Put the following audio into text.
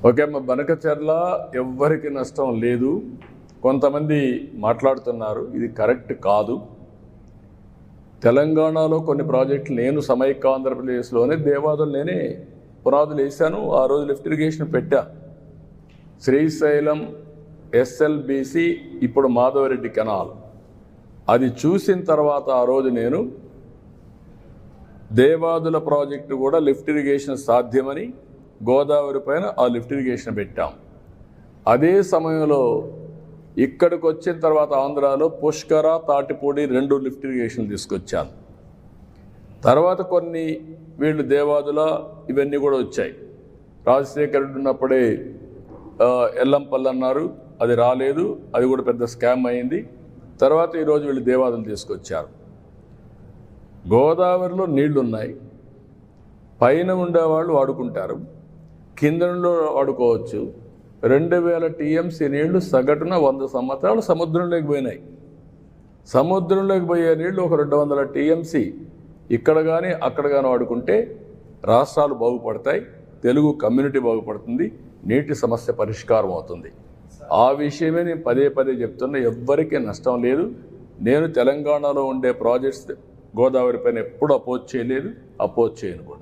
Okay అమ్మ, బనకచెర్ల ఎవ్వరికి నష్టం లేదు. కొంతమంది మాట్లాడుతున్నారు, ఇది కరెక్ట్ కాదు. తెలంగాణలో కొన్ని ప్రాజెక్టులు నేను సమైక్య ఆంధ్రప్రదేశ్లోనే దేవాదులు నేనే పునాదులు వేశాను. ఆ రోజు లిఫ్ట్ ఇరిగేషన్ పెట్టా. శ్రీశైలం ఎస్ఎల్బిసి, ఇప్పుడు మాధవరెడ్డి కెనాల్, అది చూసిన తర్వాత ఆ రోజు నేను దేవాదుల ప్రాజెక్టు కూడా లిఫ్ట్ ఇరిగేషన్ సాధ్యమని గోదావరి పైన ఆ లిఫ్ట్ ఇరిగేషన్ పెట్టాం. అదే సమయంలో ఇక్కడికి వచ్చిన తర్వాత ఆంధ్రాలో పుష్కర, తాటిపూడి 2 లిఫ్ట్ ఇరిగేషన్ తీసుకొచ్చాను. తర్వాత కొన్ని వీళ్ళు దేవాదుల ఇవన్నీ కూడా వచ్చాయి. రాజశేఖర్ రెడ్డి ఉన్నప్పుడే ఎల్లంపల్లి అన్నారు, అది రాలేదు, అది కూడా పెద్ద స్కామ్ అయింది. తర్వాత ఈరోజు వీళ్ళు దేవాదులు తీసుకొచ్చారు. గోదావరిలో నీళ్లు ఉన్నాయి, పైన ఉండేవాళ్ళు వాడుకుంటారు, కింద వాడుకోవచ్చు. 2000 టీఎంసీ నీళ్లు సగటున 100 సంవత్సరాలు సముద్రంలోకి పోయినాయి. సముద్రంలోకి పోయే నీళ్లు ఒక 200 టీఎంసీ ఇక్కడ కానీ అక్కడ కానీ వాడుకుంటే రాష్ట్రాలు బాగుపడతాయి, తెలుగు కమ్యూనిటీ బాగుపడుతుంది, నీటి సమస్య పరిష్కారం అవుతుంది. ఆ విషయమే నేను పదే పదే చెప్తున్నా. ఎవ్వరికీ నష్టం లేదు. నేను తెలంగాణలో ఉండే ప్రాజెక్ట్స్ గోదావరి పైన ఎప్పుడు అపోజ్ చేయలేదు, అపోజ్ చేయను కూడా.